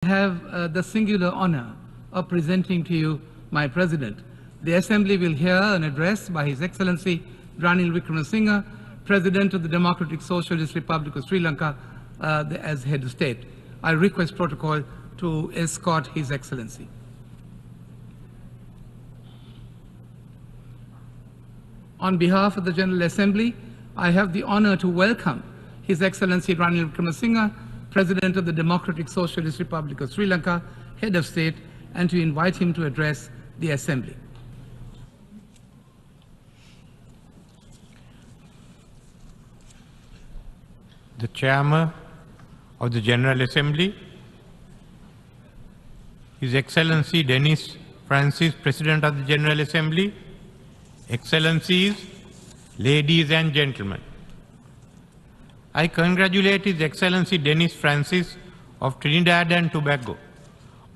I have the singular honor of presenting to you my President. The Assembly will hear an address by His Excellency Ranil Wickremesinghe, President of the Democratic Socialist Republic of Sri Lanka, as Head of State. I request protocol to escort His Excellency. On behalf of the General Assembly, I have the honor to welcome His Excellency Ranil Wickremesinghe, President of the Democratic Socialist Republic of Sri Lanka, Head of State, and to invite him to address the Assembly. The Chairman of the General Assembly, His Excellency Dennis Francis, President of the General Assembly, Excellencies, ladies and gentlemen. I congratulate His Excellency Dennis Francis of Trinidad and Tobago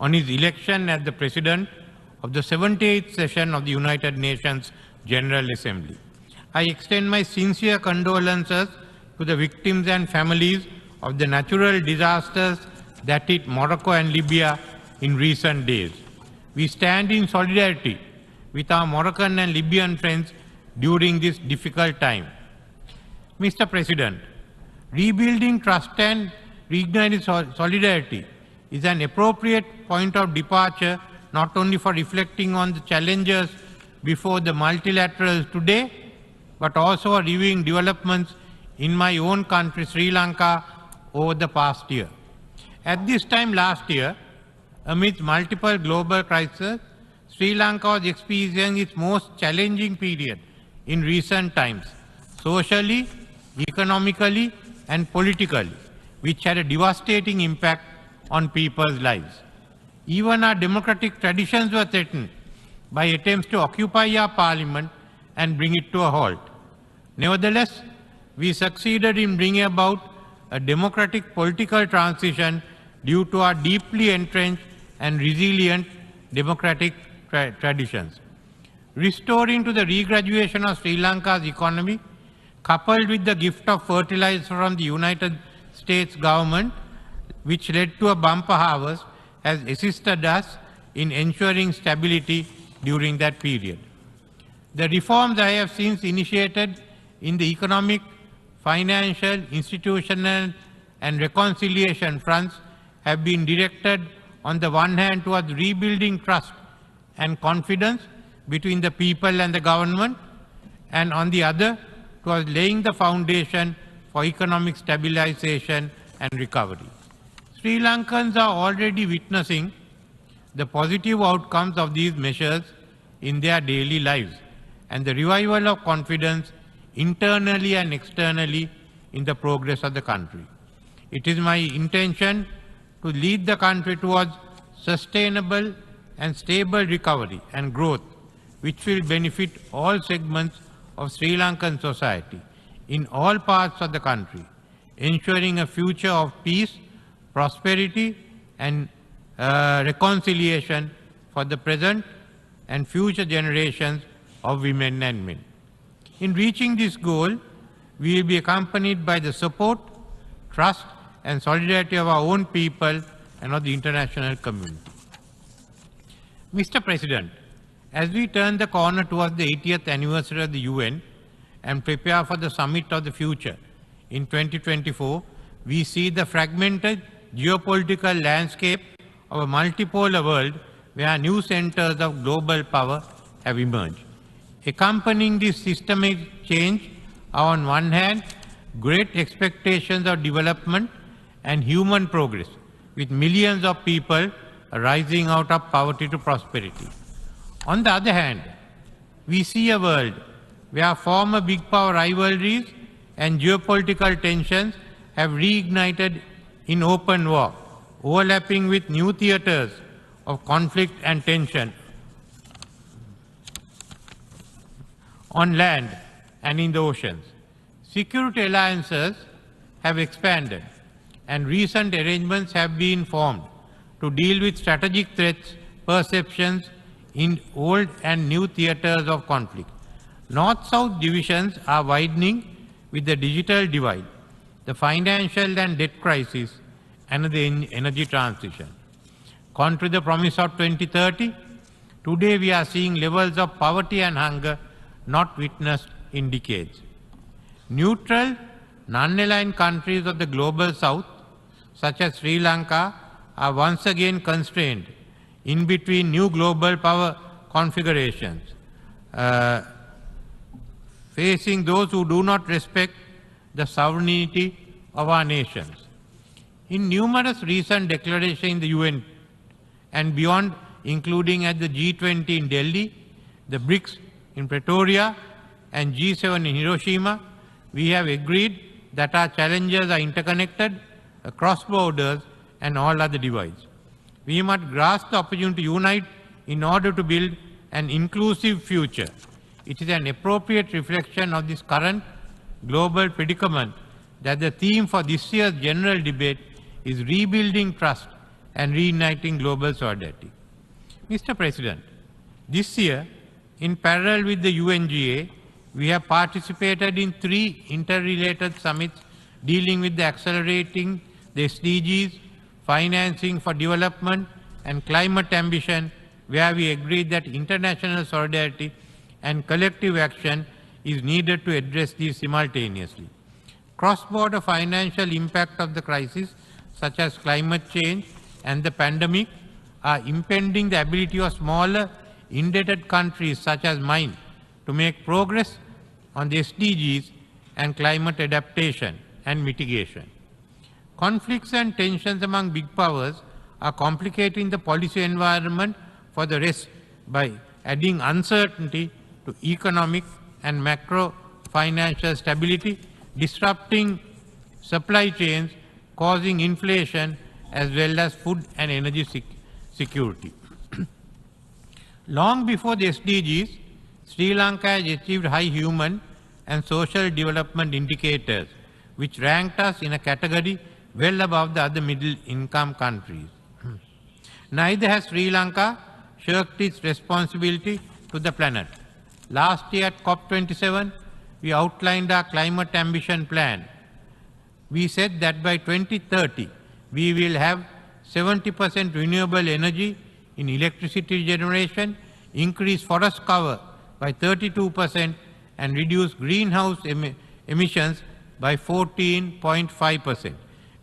on his election as the President of the 78th session of the United Nations General Assembly. I extend my sincere condolences to the victims and families of the natural disasters that hit Morocco and Libya in recent days. We stand in solidarity with our Moroccan and Libyan friends during this difficult time. Mr. President, rebuilding trust and reigniting solidarity is an appropriate point of departure not only for reflecting on the challenges before the multilaterals today, but also for reviewing developments in my own country, Sri Lanka, over the past year. At this time last year, amidst multiple global crises, Sri Lanka was experiencing its most challenging period in recent times, socially, economically, and politically, which had a devastating impact on people's lives. Even our democratic traditions were threatened by attempts to occupy our parliament and bring it to a halt. Nevertheless, we succeeded in bringing about a democratic political transition due to our deeply entrenched and resilient democratic traditions. Restoring to the regraduation of Sri Lanka's economy, coupled with the gift of fertilizer from the United States government, which led to a bumper harvest, has assisted us in ensuring stability during that period. The reforms I have since initiated in the economic, financial, institutional, and reconciliation fronts have been directed on the one hand towards rebuilding trust and confidence between the people and the government, and on the other towards laying the foundation for economic stabilization and recovery. Sri Lankans are already witnessing the positive outcomes of these measures in their daily lives and the revival of confidence internally and externally in the progress of the country. It is my intention to lead the country towards sustainable and stable recovery and growth, which will benefit all segments of Sri Lankan society in all parts of the country, ensuring a future of peace, prosperity, and reconciliation for the present and future generations of women and men. In reaching this goal, we will be accompanied by the support, trust, and solidarity of our own people and of the international community. Mr. President, as we turn the corner towards the 80th anniversary of the UN and prepare for the Summit of the Future in 2024, we see the fragmented geopolitical landscape of a multipolar world where new centers of global power have emerged. Accompanying this systemic change are on one hand great expectations of development and human progress, with millions of people rising out of poverty to prosperity. On the other hand, we see a world where former big power rivalries and geopolitical tensions have reignited in open war, overlapping with new theaters of conflict and tension on land and in the oceans. Security alliances have expanded, and recent arrangements have been formed to deal with strategic threats, perceptions in old and new theaters of conflict. North-South divisions are widening with the digital divide, the financial and debt crisis, and the energy transition. Contrary to the promise of 2030, today we are seeing levels of poverty and hunger not witnessed in decades. Neutral, non-aligned countries of the global south, such as Sri Lanka, are once again constrained in between new global power configurations, facing those who do not respect the sovereignty of our nations. In numerous recent declarations in the UN and beyond, including at the G20 in Delhi, the BRICS in Pretoria, and G7 in Hiroshima, we have agreed that our challenges are interconnected across borders and all other divides. We must grasp the opportunity to unite in order to build an inclusive future. It is an appropriate reflection of this current global predicament that the theme for this year's general debate is rebuilding trust and reuniting global solidarity. Mr. President, this year, in parallel with the UNGA, we have participated in 3 interrelated summits dealing with the accelerating the SDGs, financing for development, and climate ambition, where we agreed that international solidarity and collective action is needed to address these simultaneously. Cross-border financial impact of the crisis, such as climate change and the pandemic, are impeding the ability of smaller, indebted countries such as mine to make progress on the SDGs and climate adaptation and mitigation. Conflicts and tensions among big powers are complicating the policy environment for the rest by adding uncertainty to economic and macro financial stability, disrupting supply chains, causing inflation, as well as food and energy security. Long before the SDGs, Sri Lanka has achieved high human and social development indicators, which ranked us in a category well above the other middle-income countries. Neither has Sri Lanka shirked its responsibility to the planet. Last year at COP27, we outlined our climate ambition plan. We said that by 2030, we will have 70% renewable energy in electricity generation, increase forest cover by 32%, and reduce greenhouse emissions by 14.5%.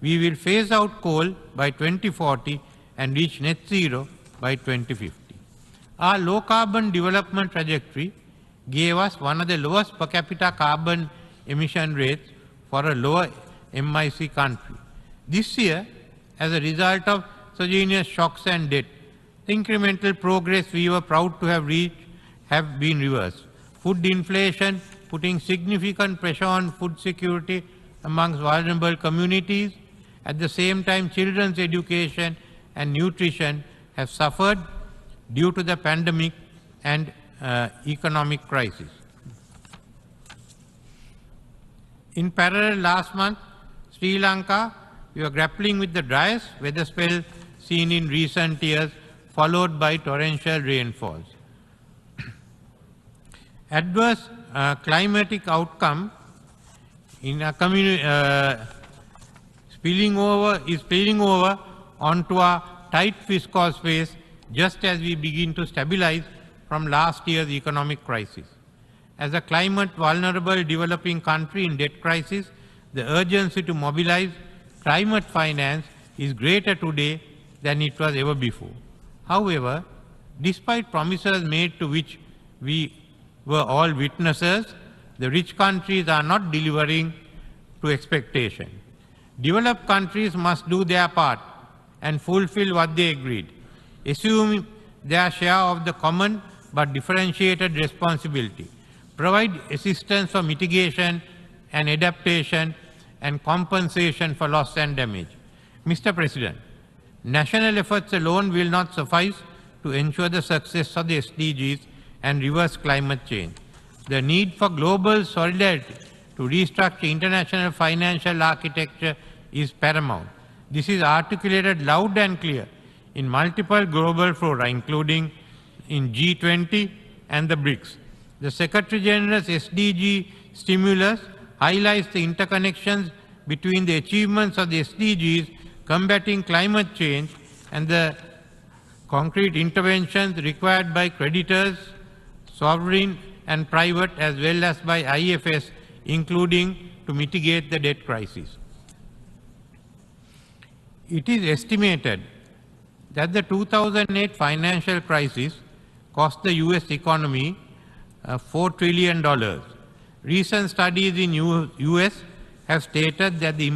We will phase out coal by 2040 and reach net zero by 2050. Our low carbon development trajectory gave us one of the lowest per capita carbon emission rates for a lower MIC country. This year, as a result of exogenous shocks and debt, the incremental progress we were proud to have reached have been reversed. Food inflation putting significant pressure on food security amongst vulnerable communities. At the same time, children's education and nutrition have suffered due to the pandemic and economic crisis. In parallel, last month, Sri Lanka, we were grappling with the driest weather spell seen in recent years, followed by torrential rainfalls. Adverse climatic outcome in a spilling over onto our tight fiscal space just as we begin to stabilize from last year's economic crisis. As a climate vulnerable developing country in debt crisis, the urgency to mobilize climate finance is greater today than it was ever before. However, despite promises made to which we were all witnesses, the rich countries are not delivering to expectation. Developed countries must do their part and fulfill what they agreed, assume their share of the common but differentiated responsibility, provide assistance for mitigation and adaptation and compensation for loss and damage. Mr. President, national efforts alone will not suffice to ensure the success of the SDGs and reverse climate change. The need for global solidarity to restructure international financial architecture is paramount. This is articulated loud and clear in multiple global fora, including in G20 and the BRICS. The Secretary General's SDG stimulus highlights the interconnections between the achievements of the SDGs, combating climate change, and the concrete interventions required by creditors, sovereign and private, as well as by IFS, including to mitigate the debt crisis. It is estimated that the 2008 financial crisis cost the US economy $4 trillion. Recent studies in US have stated that the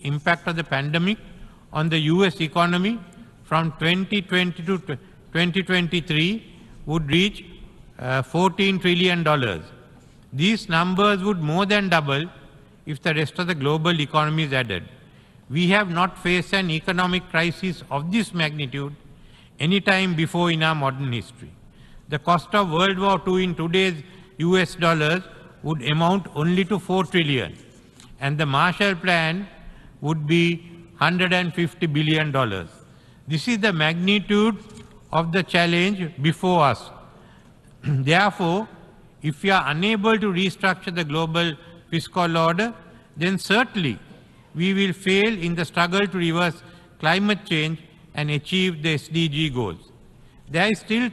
impact of the pandemic on the US economy from 2020 to 2023 would reach $14 trillion. These numbers would more than double if the rest of the global economy is added. We have not faced an economic crisis of this magnitude any time before in our modern history. The cost of World War II in today's US dollars would amount only to $4 trillion, and the Marshall Plan would be $150 billion. This is the magnitude of the challenge before us. Therefore, if we are unable to restructure the global fiscal order, then certainly we will fail in the struggle to reverse climate change and achieve the SDG goals. There is still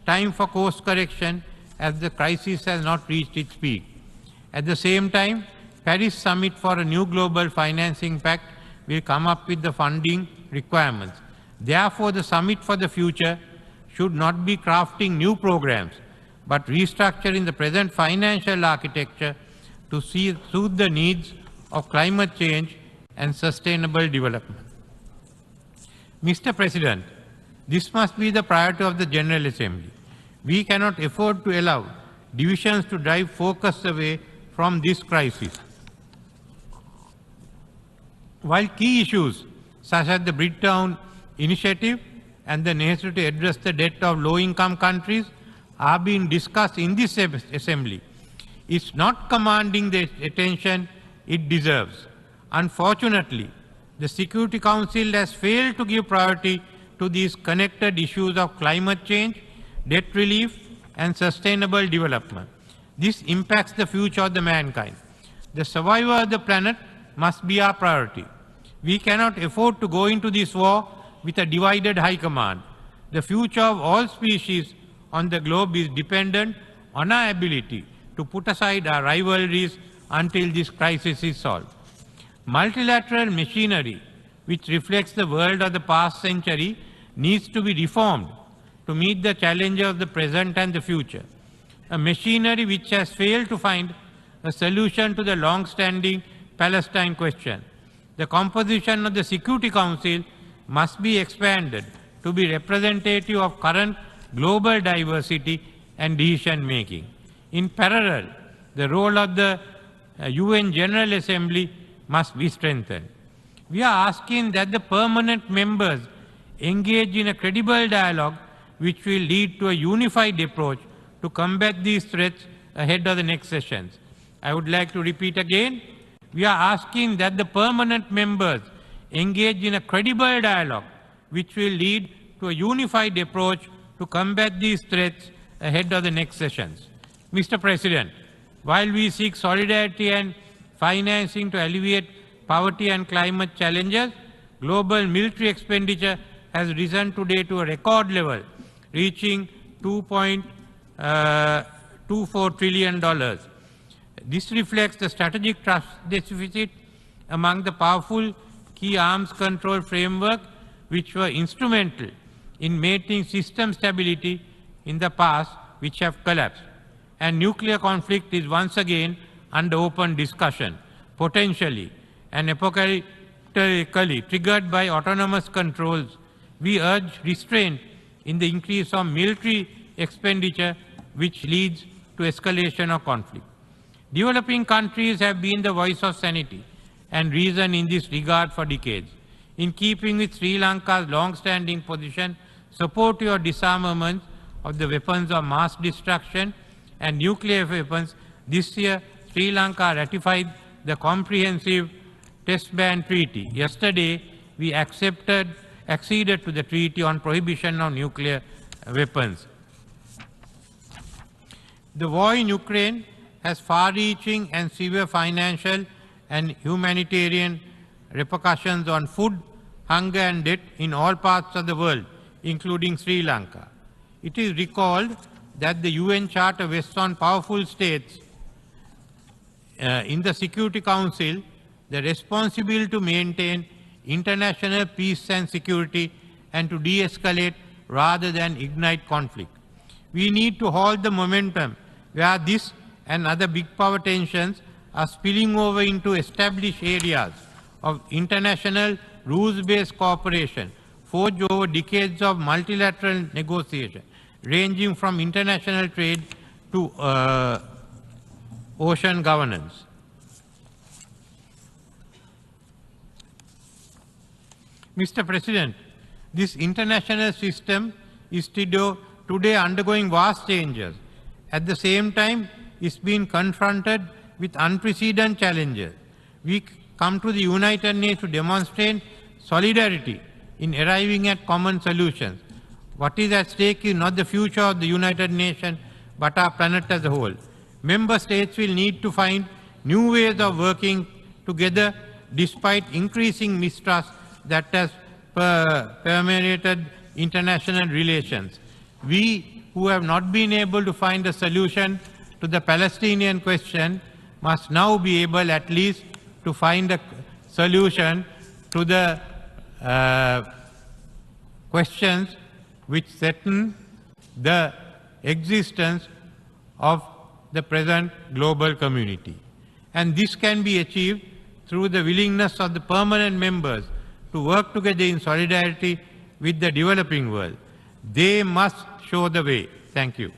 time for course correction as the crisis has not reached its peak. At the same time, Paris Summit for a new global financing pact will come up with the funding requirements. Therefore, the Summit for the Future should not be crafting new programs, but restructuring the present financial architecture to suit the needs of climate change and sustainable development. Mr. President, this must be the priority of the General Assembly. We cannot afford to allow divisions to drive focus away from this crisis. While key issues such as the Bridgetown Initiative and the necessity to address the debt of low-income countries are being discussed in this Assembly, it's not commanding the attention it deserves. Unfortunately, the Security Council has failed to give priority to these connected issues of climate change, debt relief, and sustainable development. This impacts the future of the mankind. The survival of the planet must be our priority. We cannot afford to go into this war with a divided high command. The future of all species on the globe is dependent on our ability to put aside our rivalries until this crisis is solved. Multilateral machinery, which reflects the world of the past century, needs to be reformed to meet the challenges of the present and the future. A machinery which has failed to find a solution to the long-standing Palestine question. The composition of the Security Council must be expanded to be representative of current global diversity and decision-making. In parallel, the role of the UN General Assembly must be strengthened. We are asking that the permanent members engage in a credible dialogue which will lead to a unified approach to combat these threats ahead of the next sessions. I would like to repeat again, we are asking that the permanent members engage in a credible dialogue which will lead to a unified approach to combat these threats ahead of the next sessions. Mr. President, while we seek solidarity and financing to alleviate poverty and climate challenges, global military expenditure has risen today to a record level, reaching $2.24 trillion. This reflects the strategic trust deficit among the powerful key arms control framework which were instrumental in maintaining system stability in the past, which have collapsed. And nuclear conflict is once again under open discussion, potentially and apocalyptically triggered by autonomous controls. We urge restraint in the increase of military expenditure which leads to escalation of conflict. Developing countries have been the voice of sanity and reason in this regard for decades. In keeping with Sri Lanka's long-standing position, support your disarmament of the weapons of mass destruction and nuclear weapons, this year Sri Lanka ratified the Comprehensive Test Ban Treaty. Yesterday, we acceded to the Treaty on Prohibition of Nuclear Weapons. The war in Ukraine has far-reaching and severe financial and humanitarian repercussions on food, hunger and debt in all parts of the world, including Sri Lanka. It is recalled that the UN Charter vests on powerful states in the Security Council the responsibility to maintain international peace and security and to de-escalate rather than ignite conflict. We need to halt the momentum where this and other big power tensions are spilling over into established areas of international rules-based cooperation forged over decades of multilateral negotiation, ranging from international trade to ocean governance. Mr. President, this international system is today undergoing vast changes. At the same time, it's been confronted with unprecedented challenges. We come to the United Nations to demonstrate solidarity in arriving at common solutions. What is at stake is not the future of the United Nations, but our planet as a whole. Member states will need to find new ways of working together despite increasing mistrust that has permeated international relations. We who have not been able to find a solution to the Palestinian question must now be able at least to find a solution to the questions which threaten the existence of the present global community. And this can be achieved through the willingness of the permanent members to work together in solidarity with the developing world. They must show the way. Thank you.